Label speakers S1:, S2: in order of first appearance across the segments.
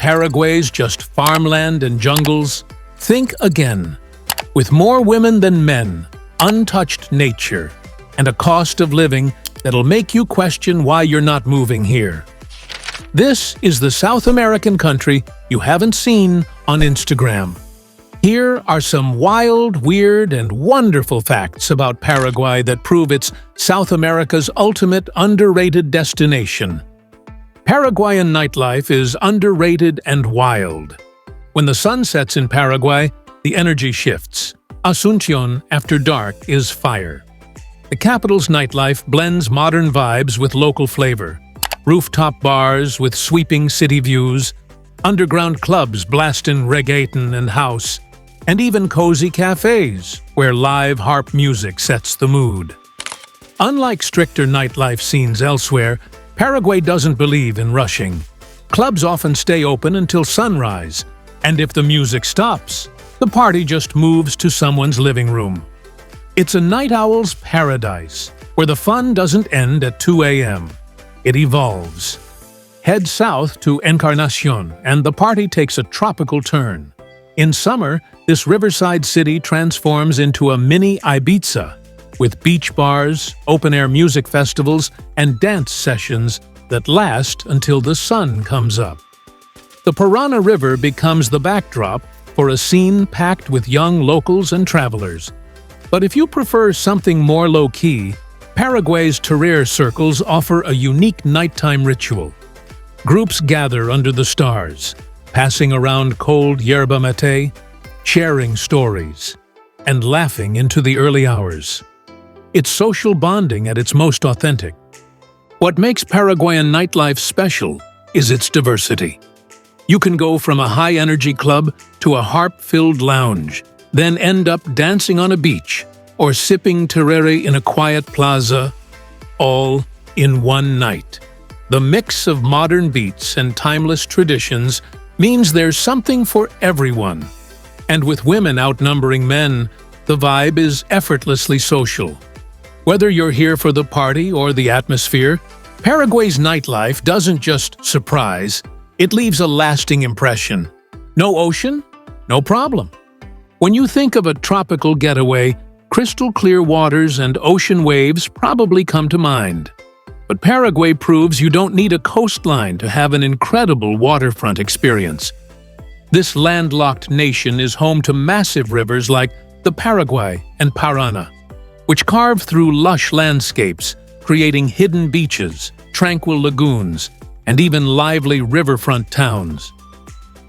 S1: Paraguay's just farmland and jungles? Think again. With more women than men, untouched nature, and a cost of living that'll make you question why you're not moving here. This is the South American country you haven't seen on Instagram. Here are some wild, weird, and wonderful facts about Paraguay that prove it's South America's ultimate underrated destination. Paraguayan nightlife is underrated and wild. When the sun sets in Paraguay, the energy shifts. Asunción after dark is fire. The capital's nightlife blends modern vibes with local flavor. Rooftop bars with sweeping city views, underground clubs blasting reggaeton and house, and even cozy cafes where live harp music sets the mood. Unlike stricter nightlife scenes elsewhere, Paraguay doesn't believe in rushing. Clubs often stay open until sunrise, and if the music stops, the party just moves to someone's living room. It's a night owl's paradise, where the fun doesn't end at 2 a.m. It evolves. Head south to Encarnacion, and the party takes a tropical turn. In summer, this riverside city transforms into a mini Ibiza, with beach bars, open-air music festivals, and dance sessions that last until the sun comes up. The Parana River becomes the backdrop for a scene packed with young locals and travelers. But if you prefer something more low-key, Paraguay's terreir circles offer a unique nighttime ritual. Groups gather under the stars, passing around cold yerba mate, sharing stories, and laughing into the early hours. It's social bonding at its most authentic. What makes Paraguayan nightlife special is its diversity. You can go from a high-energy club to a harp-filled lounge, then end up dancing on a beach or sipping tereré in a quiet plaza, all in one night. The mix of modern beats and timeless traditions means there's something for everyone. And with women outnumbering men, the vibe is effortlessly social. Whether you're here for the party or the atmosphere, Paraguay's nightlife doesn't just surprise, it leaves a lasting impression. No ocean? No problem. When you think of a tropical getaway, crystal clear waters and ocean waves probably come to mind. But Paraguay proves you don't need a coastline to have an incredible waterfront experience. This landlocked nation is home to massive rivers like the Paraguay and Parana, which carve through lush landscapes, creating hidden beaches, tranquil lagoons, and even lively riverfront towns.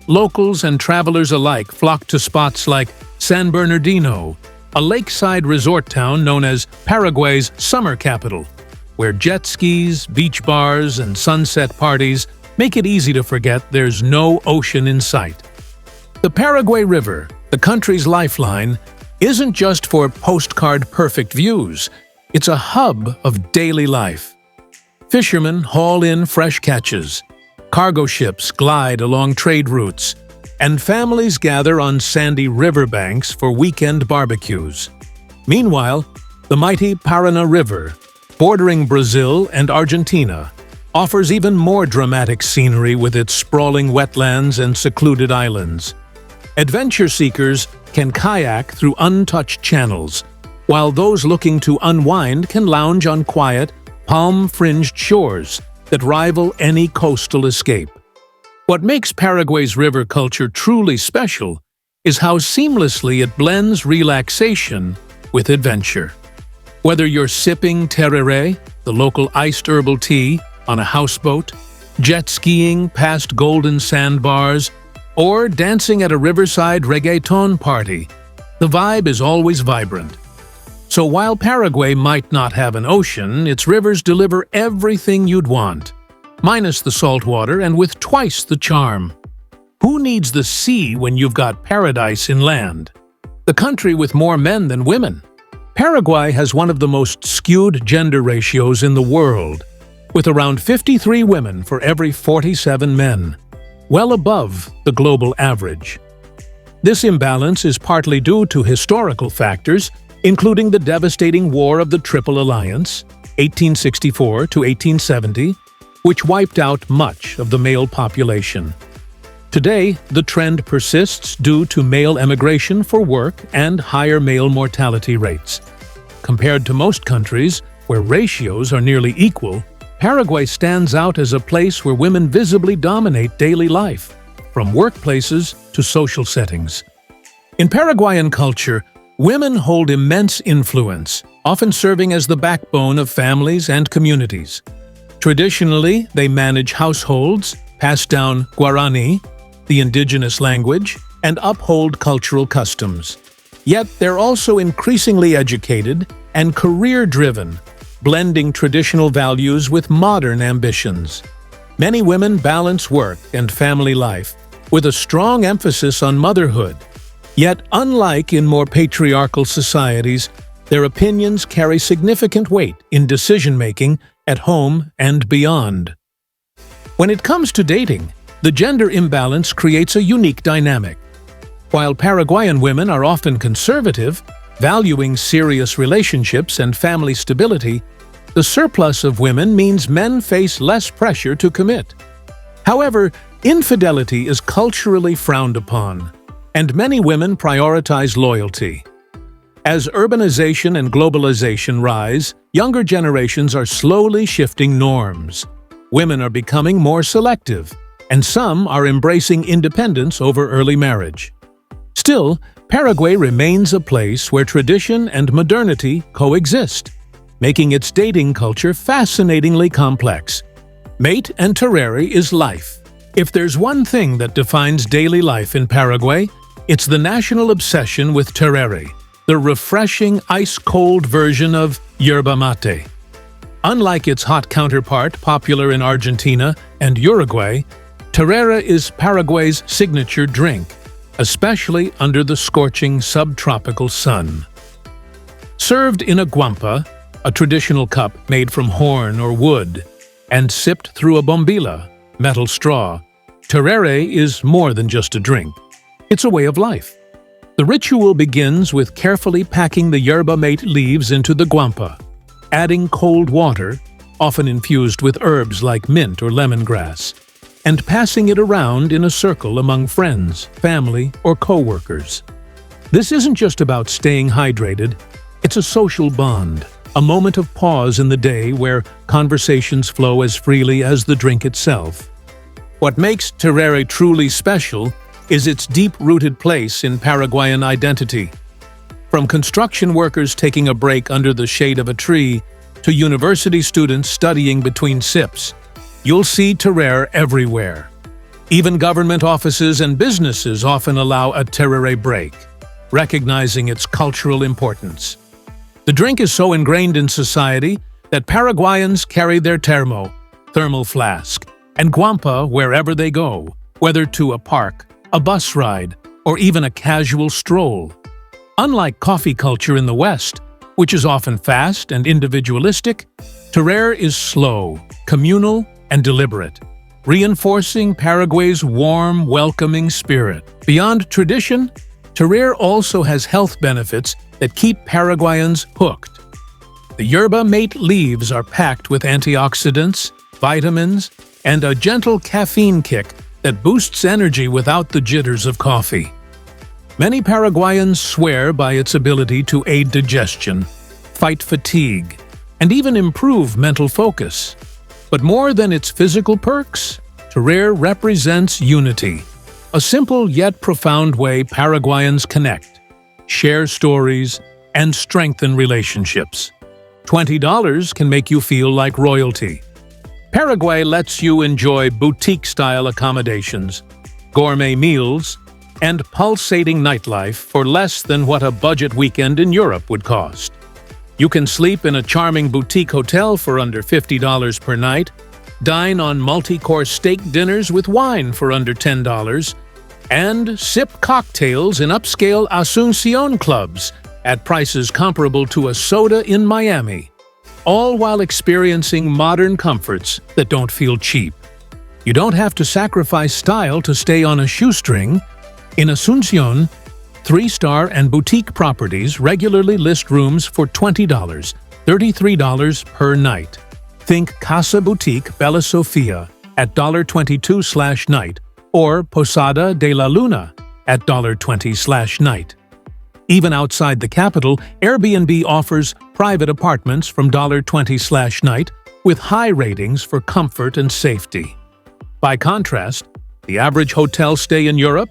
S1: Locals and travelers alike flock to spots like San Bernardino, a lakeside resort town known as Paraguay's summer capital, where jet skis, beach bars, and sunset parties make it easy to forget there's no ocean in sight. The Paraguay River, the country's lifeline, isn't just for postcard-perfect views, it's a hub of daily life. Fishermen haul in fresh catches, cargo ships glide along trade routes, and families gather on sandy riverbanks for weekend barbecues. Meanwhile, the mighty Parana River, bordering Brazil and Argentina, offers even more dramatic scenery with its sprawling wetlands and secluded islands. Adventure seekers can kayak through untouched channels, while those looking to unwind can lounge on quiet, palm-fringed shores that rival any coastal escape. What makes Paraguay's river culture truly special is how seamlessly it blends relaxation with adventure. Whether you're sipping tereré, the local iced herbal tea, on a houseboat, jet skiing past golden sandbars, or dancing at a riverside reggaeton party, the vibe is always vibrant. So while Paraguay might not have an ocean, its rivers deliver everything you'd want, minus the salt water and with twice the charm. Who needs the sea when you've got paradise inland? The country with more men than women. Paraguay has one of the most skewed gender ratios in the world, with around 53 women for every 47 men, well above the global average. This imbalance is partly due to historical factors, including the devastating War of the Triple Alliance, 1864 to 1870, which wiped out much of the male population. Today, the trend persists due to male emigration for work and higher male mortality rates. Compared to most countries, where ratios are nearly equal, Paraguay stands out as a place where women visibly dominate daily life, from workplaces to social settings. In Paraguayan culture, women hold immense influence, often serving as the backbone of families and communities. Traditionally, they manage households, pass down Guarani, the indigenous language, and uphold cultural customs. Yet they're also increasingly educated and career-driven, blending traditional values with modern ambitions. Many women balance work and family life, with a strong emphasis on motherhood. Yet, unlike in more patriarchal societies, their opinions carry significant weight in decision-making at home and beyond. When it comes to dating, the gender imbalance creates a unique dynamic. While Paraguayan women are often conservative, valuing serious relationships and family stability, the surplus of women means men face less pressure to commit. However, infidelity is culturally frowned upon, and many women prioritize loyalty. As urbanization and globalization rise, younger generations are slowly shifting norms. Women are becoming more selective, and some are embracing independence over early marriage. Still, Paraguay remains a place where tradition and modernity coexist, making its dating culture fascinatingly complex. Mate and terrere is life. If there's one thing that defines daily life in Paraguay, it's the national obsession with terrere, the refreshing ice-cold version of yerba mate. Unlike its hot counterpart popular in Argentina and Uruguay, terrere is Paraguay's signature drink, especially under the scorching subtropical sun. Served in a guampa, a traditional cup made from horn or wood, and sipped through a bombilla, metal straw, terrere is more than just a drink. It's a way of life. The ritual begins with carefully packing the yerba mate leaves into the guampa, adding cold water, often infused with herbs like mint or lemongrass, and passing it around in a circle among friends, family, or co-workers. This isn't just about staying hydrated, it's a social bond, a moment of pause in the day where conversations flow as freely as the drink itself. What makes terrere truly special is its deep-rooted place in Paraguayan identity. From construction workers taking a break under the shade of a tree to university students studying between sips, you'll see terrere everywhere. Even government offices and businesses often allow a terrere break, recognizing its cultural importance. The drink is so ingrained in society that Paraguayans carry their thermal flask, and guampa wherever they go, whether to a park, a bus ride, or even a casual stroll. Unlike coffee culture in the West, which is often fast and individualistic, terrere is slow, communal, and deliberate, reinforcing Paraguay's warm, welcoming spirit. Beyond tradition, terrere also has health benefits that keep Paraguayans hooked. The yerba mate leaves are packed with antioxidants, vitamins, and a gentle caffeine kick that boosts energy without the jitters of coffee. Many Paraguayans swear by its ability to aid digestion, fight fatigue, and even improve mental focus. But more than its physical perks, terrere represents unity, a simple yet profound way Paraguayans connect, share stories, and strengthen relationships. $20 can make you feel like royalty. Paraguay lets you enjoy boutique-style accommodations, gourmet meals, and pulsating nightlife for less than what a budget weekend in Europe would cost. You can sleep in a charming boutique hotel for under $50 per night, dine on multi-course steak dinners with wine for under $10, and sip cocktails in upscale Asunción clubs at prices comparable to a soda in Miami, all while experiencing modern comforts that don't feel cheap. You don't have to sacrifice style to stay on a shoestring. In Asunción, 3-star and boutique properties regularly list rooms for $20, $33 per night. Think Casa Boutique Bella Sofia at $22/night, or Posada de la Luna at $20/night. Even outside the capital, Airbnb offers private apartments from $20/night with high ratings for comfort and safety. By contrast, the average hotel stay in Europe,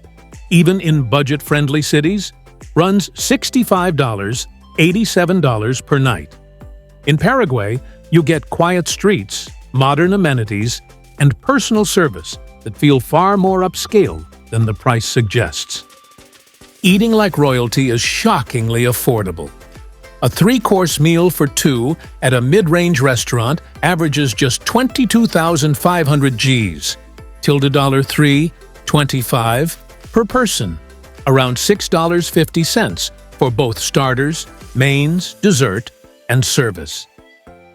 S1: even in budget-friendly cities, runs $65, $87 per night. In Paraguay, you get quiet streets, modern amenities, and personal service that feel far more upscale than the price suggests. Eating like royalty is shockingly affordable. A 3-course meal for two at a mid-range restaurant averages just 22,500 Gs, $3.25 per person, around $6.50 for both starters, mains, dessert, and service.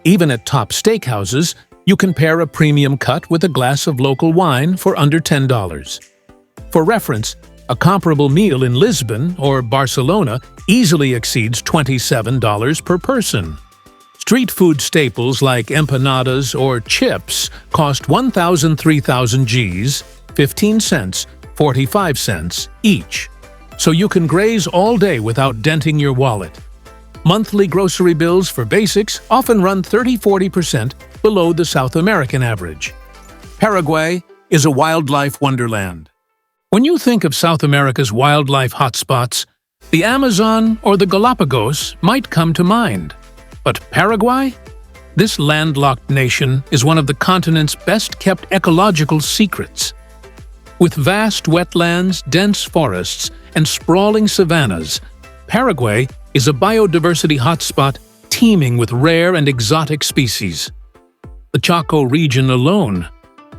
S1: Even at top steakhouses, you can pair a premium cut with a glass of local wine for under $10. For reference, a comparable meal in Lisbon or Barcelona easily exceeds $27 per person. Street food staples like empanadas or chips cost 1,000–3,000 Gs, 15 cents, 45 cents each, so you can graze all day without denting your wallet. Monthly grocery bills for basics often run 30–40% below the South American average. Paraguay is a wildlife wonderland. When you think of South America's wildlife hotspots, the Amazon or the Galapagos might come to mind. But Paraguay? This landlocked nation is one of the continent's best-kept ecological secrets. With vast wetlands, dense forests, and sprawling savannas, Paraguay is a biodiversity hotspot teeming with rare and exotic species. The Chaco region alone,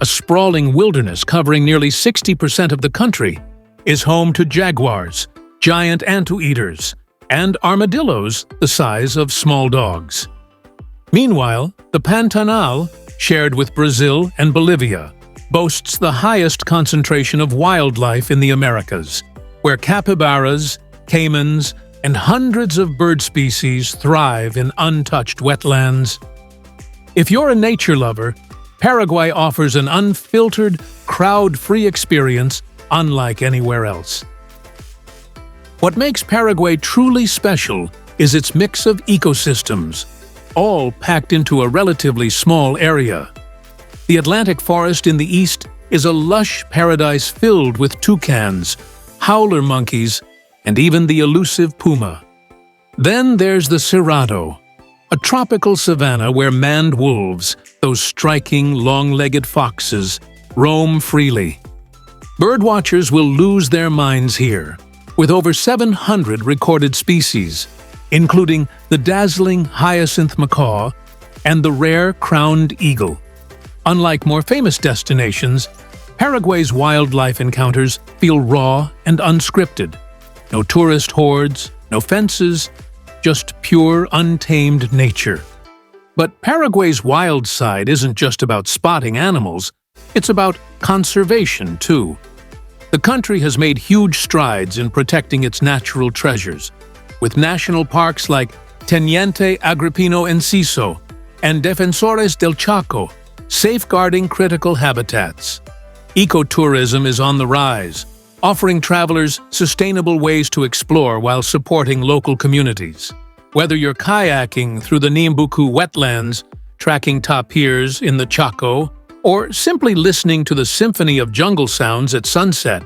S1: a sprawling wilderness covering nearly 60% of the country, is home to jaguars, giant anteaters, and armadillos the size of small dogs. Meanwhile, the Pantanal, shared with Brazil and Bolivia, boasts the highest concentration of wildlife in the Americas, where capybaras, caimans, and hundreds of bird species thrive in untouched wetlands. If you're a nature lover, Paraguay offers an unfiltered, crowd-free experience unlike anywhere else. What makes Paraguay truly special is its mix of ecosystems, all packed into a relatively small area. The Atlantic forest in the east is a lush paradise filled with toucans, howler monkeys, and even the elusive puma. Then there's the Cerrado, a tropical savanna where maned wolves, those striking long-legged foxes, roam freely. Birdwatchers will lose their minds here, with over 700 recorded species, including the dazzling hyacinth macaw and the rare crowned eagle. Unlike more famous destinations, Paraguay's wildlife encounters feel raw and unscripted. No tourist hordes, no fences, just pure, untamed nature. But Paraguay's wild side isn't just about spotting animals, it's about conservation, too. The country has made huge strides in protecting its natural treasures, with national parks like Teniente Agripino Enciso and Defensores del Chaco safeguarding critical habitats. Ecotourism is on the rise, offering travelers sustainable ways to explore while supporting local communities. Whether you're kayaking through the Niambuku wetlands, tracking tapirs in the Chaco, or simply listening to the symphony of jungle sounds at sunset,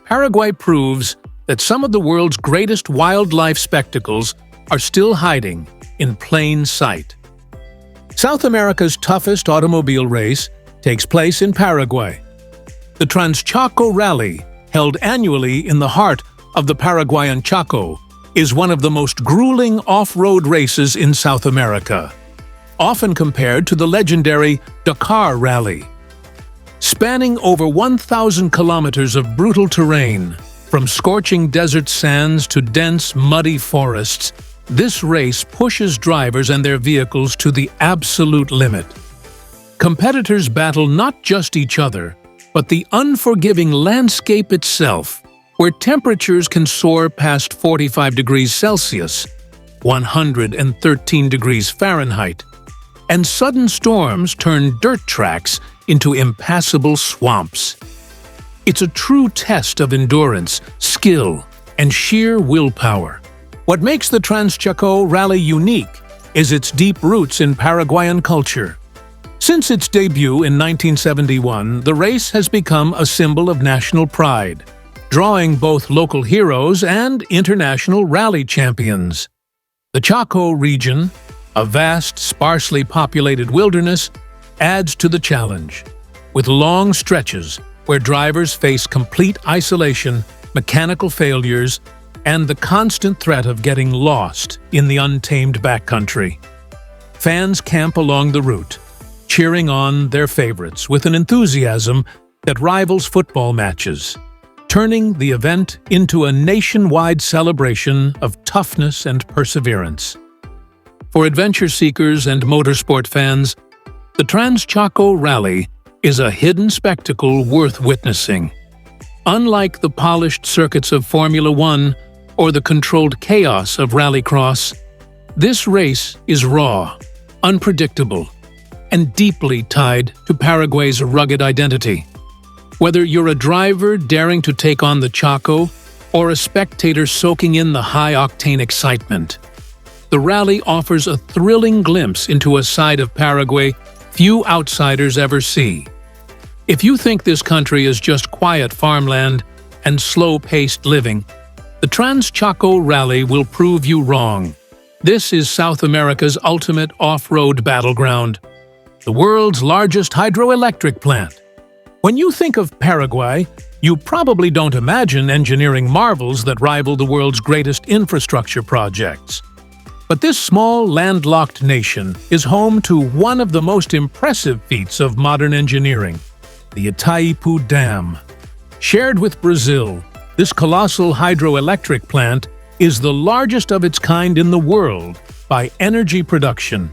S1: Paraguay proves that some of the world's greatest wildlife spectacles are still hiding in plain sight. South America's toughest automobile race takes place in Paraguay. The Trans-Chaco Rally, held annually in the heart of the Paraguayan Chaco, is one of the most grueling off-road races in South America, often compared to the legendary Dakar Rally. Spanning over 1,000 kilometers of brutal terrain, from scorching desert sands to dense, muddy forests, this race pushes drivers and their vehicles to the absolute limit. Competitors battle not just each other, but the unforgiving landscape itself, where temperatures can soar past 45 degrees Celsius, 113 degrees Fahrenheit, and sudden storms turn dirt tracks into impassable swamps. It's a true test of endurance, skill, and sheer willpower. What makes the Transchaco Rally unique is its deep roots in Paraguayan culture. Since its debut in 1971, the race has become a symbol of national pride, drawing both local heroes and international rally champions. The Chaco region, a vast, sparsely populated wilderness, adds to the challenge, with long stretches where drivers face complete isolation, mechanical failures, and the constant threat of getting lost in the untamed backcountry. Fans camp along the route, cheering on their favorites with an enthusiasm that rivals football matches, turning the event into a nationwide celebration of toughness and perseverance. For adventure seekers and motorsport fans, the Transchaco Rally is a hidden spectacle worth witnessing. Unlike the polished circuits of Formula One or the controlled chaos of rallycross, this race is raw, unpredictable, and deeply tied to Paraguay's rugged identity. Whether you're a driver daring to take on the Chaco or a spectator soaking in the high-octane excitement, the rally offers a thrilling glimpse into a side of Paraguay few outsiders ever see. If you think this country is just quiet farmland and slow-paced living, the Transchaco Rally will prove you wrong. This is South America's ultimate off-road battleground, the world's largest hydroelectric plant. When you think of Paraguay, you probably don't imagine engineering marvels that rival the world's greatest infrastructure projects. But this small, landlocked nation is home to one of the most impressive feats of modern engineering, the Itaipu Dam. Shared with Brazil, this colossal hydroelectric plant is the largest of its kind in the world by energy production,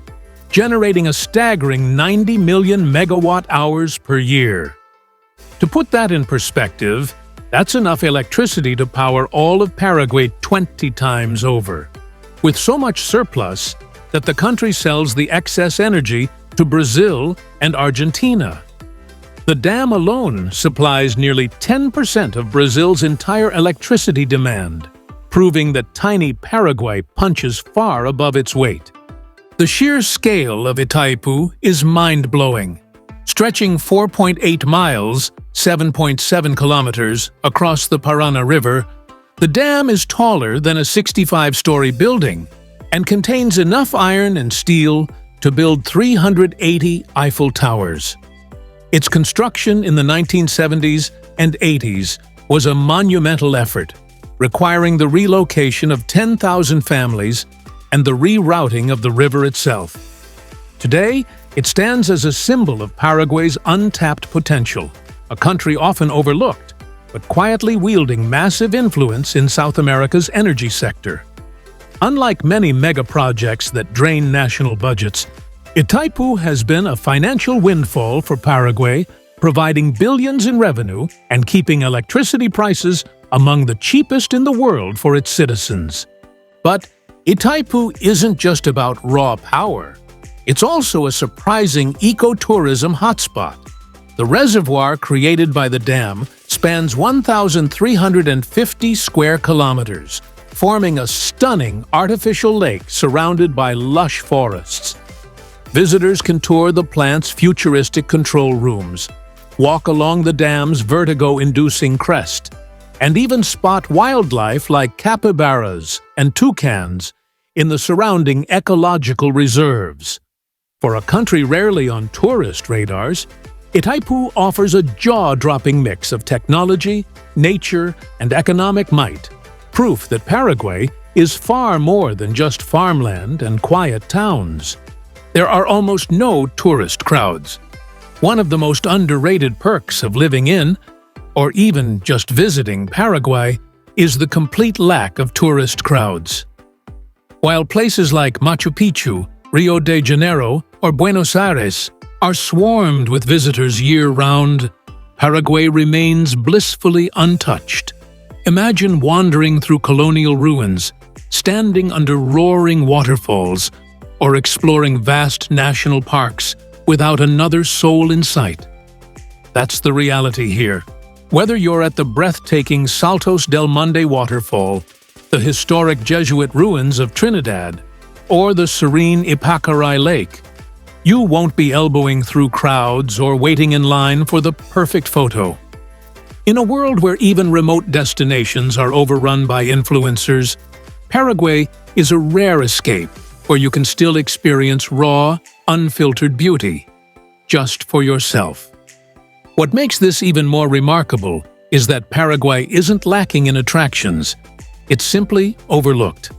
S1: generating a staggering 90 million megawatt-hours per year. To put that in perspective, that's enough electricity to power all of Paraguay 20 times over, with so much surplus that the country sells the excess energy to Brazil and Argentina. The dam alone supplies nearly 10% of Brazil's entire electricity demand, proving that tiny Paraguay punches far above its weight. The sheer scale of Itaipu is mind-blowing. Stretching 4.8 miles, 7.7 kilometers, across the Parana River, the dam is taller than a 65-story building and contains enough iron and steel to build 380 Eiffel Towers. Its construction in the 1970s and 80s was a monumental effort, requiring the relocation of 10,000 families and the rerouting of the river itself. Today, it stands as a symbol of Paraguay's untapped potential, a country often overlooked, but quietly wielding massive influence in South America's energy sector. Unlike many mega-projects that drain national budgets, Itaipu has been a financial windfall for Paraguay, providing billions in revenue and keeping electricity prices among the cheapest in the world for its citizens. But Itaipu isn't just about raw power. It's also a surprising ecotourism hotspot. The reservoir created by the dam spans 1,350 square kilometers, forming a stunning artificial lake surrounded by lush forests. Visitors can tour the plant's futuristic control rooms, walk along the dam's vertigo-inducing crest, and even spot wildlife like capybaras and toucans in the surrounding ecological reserves. For a country rarely on tourist radars, Itaipu offers a jaw-dropping mix of technology, nature, and economic might, proof that Paraguay is far more than just farmland and quiet towns. There are almost no tourist crowds. One of the most underrated perks of living in, or even just visiting Paraguay, is the complete lack of tourist crowds. While places like Machu Picchu, Rio de Janeiro, or Buenos Aires are swarmed with visitors year-round, Paraguay remains blissfully untouched. Imagine wandering through colonial ruins, standing under roaring waterfalls, or exploring vast national parks without another soul in sight. That's the reality here. Whether you're at the breathtaking Saltos del Monde waterfall, the historic Jesuit ruins of Trinidad, or the serene Ipacarai Lake, you won't be elbowing through crowds or waiting in line for the perfect photo. In a world where even remote destinations are overrun by influencers, Paraguay is a rare escape where you can still experience raw, unfiltered beauty, just for yourself. What makes this even more remarkable is that Paraguay isn't lacking in attractions. It's simply overlooked.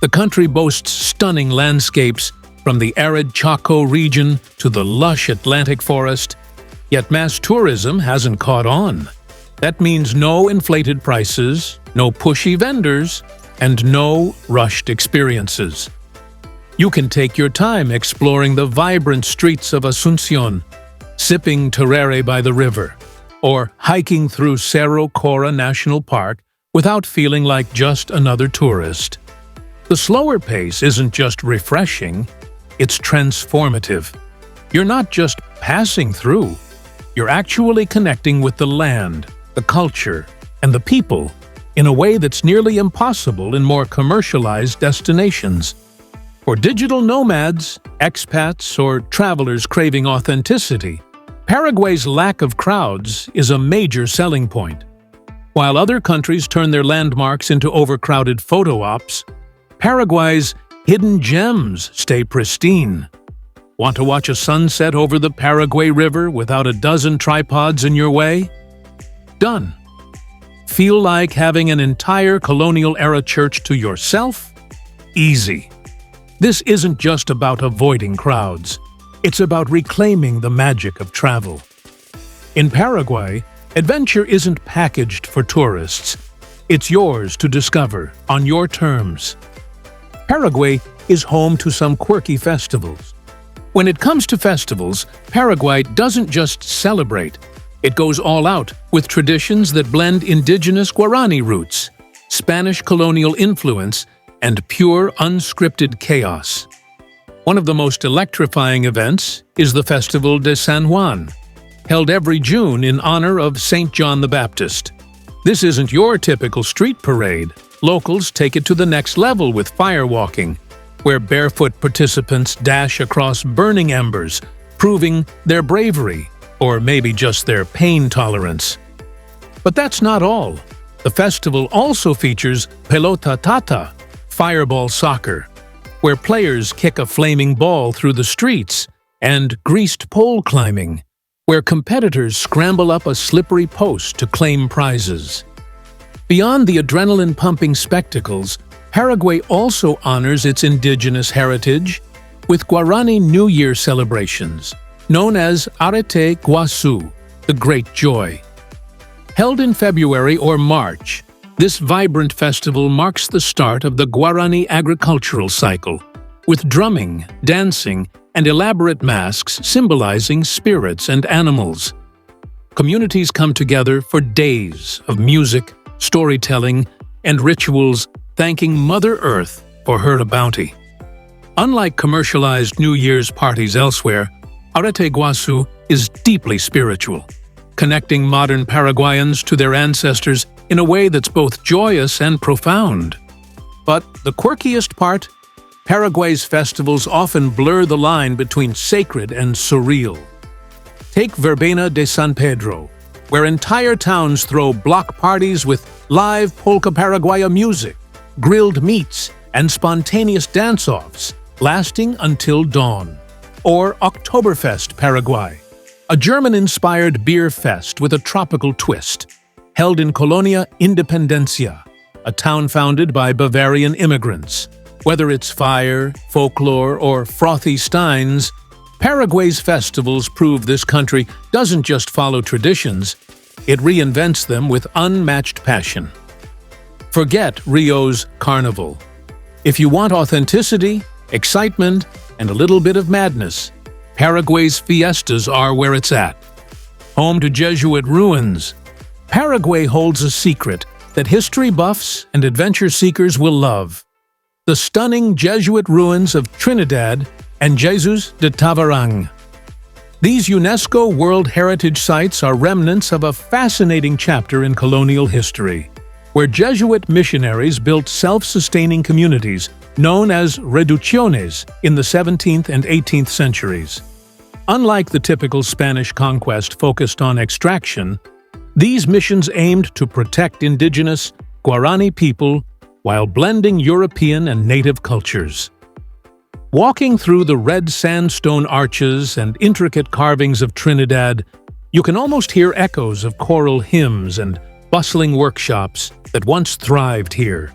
S1: The country boasts stunning landscapes from the arid Chaco region to the lush Atlantic forest, yet mass tourism hasn't caught on. That means no inflated prices, no pushy vendors, and no rushed experiences. You can take your time exploring the vibrant streets of Asunción, sipping tereré by the river, or hiking through Cerro Cora National Park without feeling like just another tourist. The slower pace isn't just refreshing, it's transformative. You're not just passing through, you're actually connecting with the land, the culture, and the people in a way that's nearly impossible in more commercialized destinations. For digital nomads, expats, or travelers craving authenticity, Paraguay's lack of crowds is a major selling point. While other countries turn their landmarks into overcrowded photo ops, Paraguay's hidden gems stay pristine. Want to watch a sunset over the Paraguay River without a dozen tripods in your way? Done. Feel like having an entire colonial-era church to yourself? Easy. This isn't just about avoiding crowds. It's about reclaiming the magic of travel. In Paraguay, adventure isn't packaged for tourists. It's yours to discover on your terms. Paraguay is home to some quirky festivals. When it comes to festivals, Paraguay doesn't just celebrate. It goes all out with traditions that blend indigenous Guarani roots, Spanish colonial influence, and pure unscripted chaos. One of the most electrifying events is the Festival de San Juan, held every June in honor of St. John the Baptist. This isn't your typical street parade. Locals take it to the next level with firewalking, where barefoot participants dash across burning embers, proving their bravery, or maybe just their pain tolerance. But that's not all. The festival also features pelota tata, fireball soccer, where players kick a flaming ball through the streets, and greased pole climbing, where competitors scramble up a slippery post to claim prizes. Beyond the adrenaline-pumping spectacles, Paraguay also honors its indigenous heritage with Guarani New Year celebrations, known as Arete Guasu, the Great Joy. Held in February or March, this vibrant festival marks the start of the Guarani agricultural cycle, with drumming, dancing, and elaborate masks symbolizing spirits and animals. Communities come together for days of music, storytelling, and rituals thanking Mother Earth for her bounty. Unlike commercialized New Year's parties elsewhere, Arete Guasu is deeply spiritual, connecting modern Paraguayans to their ancestors in a way that's both joyous and profound. But the quirkiest part? Paraguay's festivals often blur the line between sacred and surreal. Take Verbena de San Pedro, where entire towns throw block parties with live polka Paraguaya music, grilled meats, and spontaneous dance-offs, lasting until dawn. Or Oktoberfest Paraguay, a German-inspired beer fest with a tropical twist, held in Colonia Independencia, a town founded by Bavarian immigrants. Whether it's fire, folklore, or frothy steins, Paraguay's festivals prove this country doesn't just follow traditions, it reinvents them with unmatched passion. Forget Rio's Carnival. If you want authenticity, excitement, and a little bit of madness, Paraguay's fiestas are where it's at. Home to Jesuit ruins, Paraguay holds a secret that history buffs and adventure seekers will love: the stunning Jesuit ruins of Trinidad and Jesus de Tavarang. These UNESCO World Heritage Sites are remnants of a fascinating chapter in colonial history, where Jesuit missionaries built self-sustaining communities known as reducciones in the 17th and 18th centuries. Unlike the typical Spanish conquest focused on extraction, these missions aimed to protect indigenous Guarani people while blending European and native cultures. Walking through the red sandstone arches and intricate carvings of Trinidad, you can almost hear echoes of choral hymns and bustling workshops that once thrived here.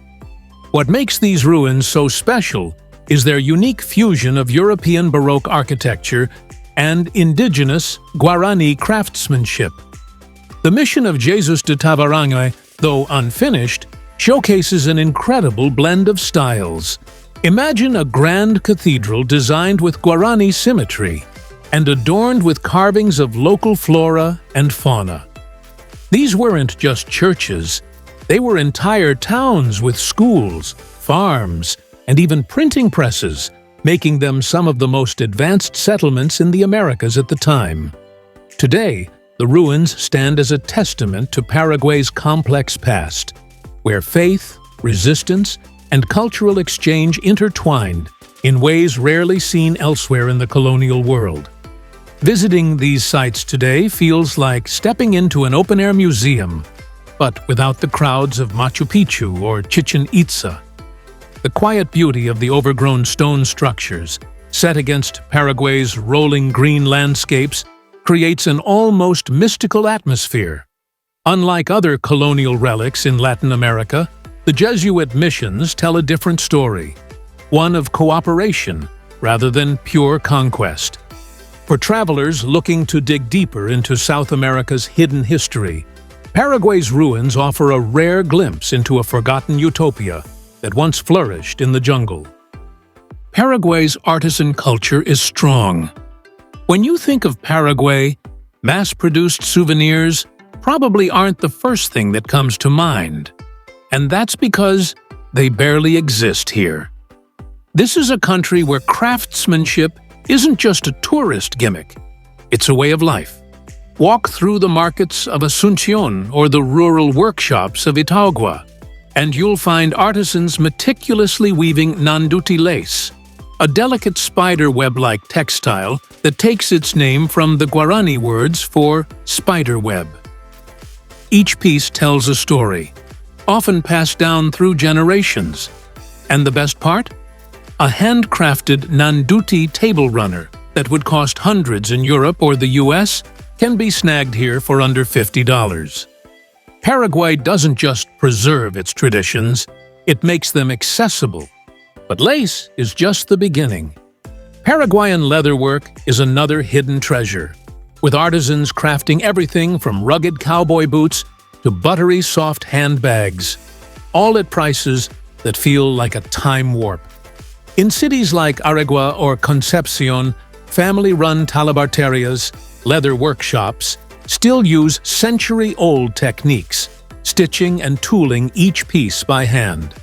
S1: What makes these ruins so special is their unique fusion of European Baroque architecture and indigenous Guarani craftsmanship. The mission of Jesus de Tavarangue, though unfinished, showcases an incredible blend of styles. Imagine a grand cathedral designed with Guarani symmetry and adorned with carvings of local flora and fauna. These weren't just churches, they were entire towns with schools, farms, and even printing presses, making them some of the most advanced settlements in the Americas at the time. Today, the ruins stand as a testament to Paraguay's complex past, where faith, resistance, and cultural exchange intertwined in ways rarely seen elsewhere in the colonial world. Visiting these sites today feels like stepping into an open-air museum, but without the crowds of Machu Picchu or Chichen Itza. The quiet beauty of the overgrown stone structures, set against Paraguay's rolling green landscapes, creates an almost mystical atmosphere. Unlike other colonial relics in Latin America, the Jesuit missions tell a different story, one of cooperation rather than pure conquest. For travelers looking to dig deeper into South America's hidden history, Paraguay's ruins offer a rare glimpse into a forgotten utopia that once flourished in the jungle. Paraguay's artisan culture is strong. When you think of Paraguay, mass-produced souvenirs probably aren't the first thing that comes to mind. And that's because they barely exist here. This is a country where craftsmanship isn't just a tourist gimmick, it's a way of life. Walk through the markets of Asunción or the rural workshops of Itagua, and you'll find artisans meticulously weaving nanduti lace, a delicate spider web-like textile that takes its name from the Guarani words for spider web. Each piece tells a story, often passed down through generations. And the best part? A handcrafted nanduti table runner that would cost hundreds in Europe or the US can be snagged here for under $50. Paraguay doesn't just preserve its traditions, it makes them accessible. But lace is just the beginning. Paraguayan leatherwork is another hidden treasure, with artisans crafting everything from rugged cowboy boots to buttery soft handbags, all at prices that feel like a time warp. In cities like Aragua or Concepcion, family-run talabarterias, leather workshops, still use century-old techniques, stitching and tooling each piece by hand.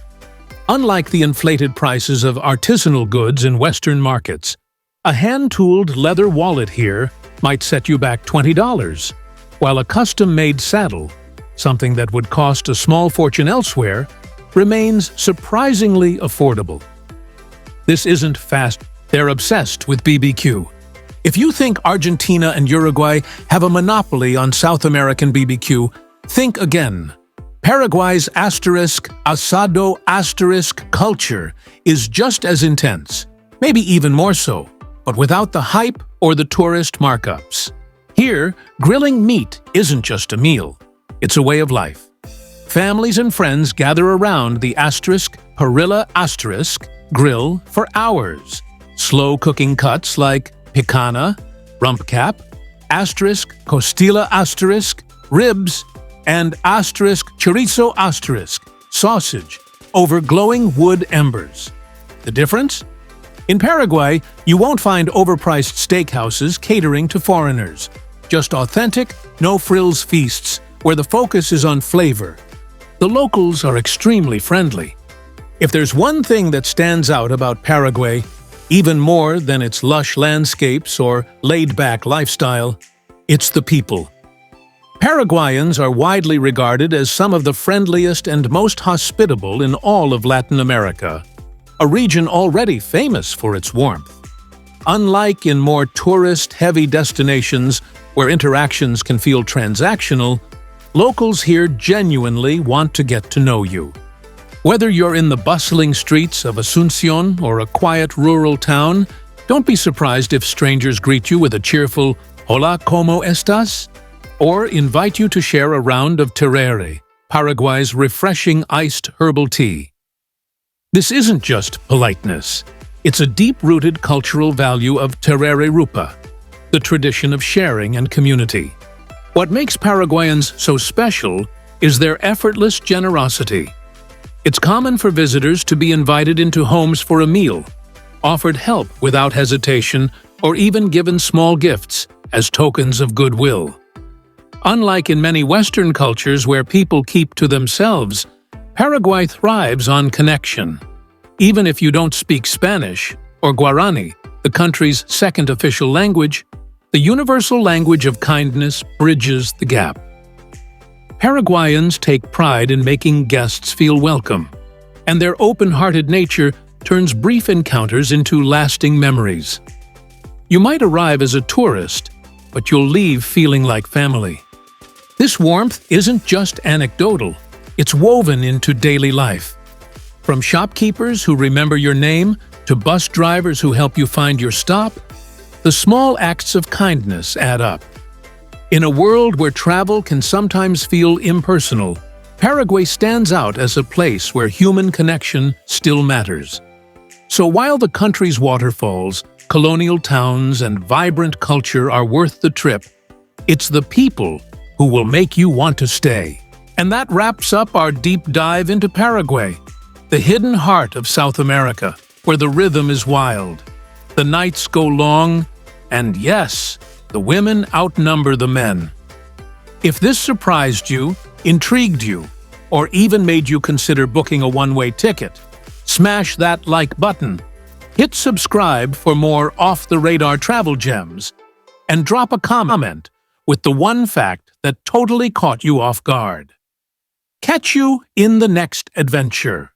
S1: Unlike the inflated prices of artisanal goods in Western markets, a hand-tooled leather wallet here might set you back $20, while a custom-made saddle, something that would cost a small fortune elsewhere, remains surprisingly affordable. This isn't fast, they're obsessed with BBQ. If you think Argentina and Uruguay have a monopoly on South American BBQ, think again. Paraguay's asado culture is just as intense, maybe even more so, but without the hype or the tourist markups. Here, grilling meat isn't just a meal, it's a way of life. Families and friends gather around the parrilla grill for hours, slow-cooking cuts like picana, rump cap, costilla ribs, and chorizo sausage over glowing wood embers. The difference? In Paraguay, you won't find overpriced steakhouses catering to foreigners, just authentic, no-frills feasts where the focus is on flavor. The locals are extremely friendly. If there's one thing that stands out about Paraguay, Even more than its lush landscapes or laid-back lifestyle, it's the people. Paraguayans are widely regarded as some of the friendliest and most hospitable in all of Latin America, a region already famous for its warmth. Unlike in more tourist-heavy destinations where interactions can feel transactional, locals here genuinely want to get to know you. Whether you're in the bustling streets of Asunción or a quiet rural town, don't be surprised if strangers greet you with a cheerful "Hola, ¿cómo estás?" or invite you to share a round of tereré, Paraguay's refreshing iced herbal tea. This isn't just politeness. It's a deep-rooted cultural value of tereré rupa, the tradition of sharing and community. What makes Paraguayans so special is their effortless generosity. It's common for visitors to be invited into homes for a meal, offered help without hesitation, or even given small gifts as tokens of goodwill. Unlike in many Western cultures where people keep to themselves, Paraguay thrives on connection. Even if you don't speak Spanish or Guarani, the country's second official language, the universal language of kindness bridges the gap. Paraguayans take pride in making guests feel welcome, and their open-hearted nature turns brief encounters into lasting memories. You might arrive as a tourist, but you'll leave feeling like family. This warmth isn't just anecdotal, it's woven into daily life. From shopkeepers who remember your name to bus drivers who help you find your stop, the small acts of kindness add up. In a world where travel can sometimes feel impersonal, Paraguay stands out as a place where human connection still matters. So while the country's waterfalls, colonial towns, and vibrant culture are worth the trip, it's the people who will make you want to stay. And that wraps up our deep dive into Paraguay, the hidden heart of South America, where the rhythm is wild, the nights go long, and yes, the women outnumber the men. If this surprised you, intrigued you, or even made you consider booking a one-way ticket, smash that like button, hit subscribe for more off-the-radar travel gems, and drop a comment with the one fact that totally caught you off guard. Catch you in the next adventure.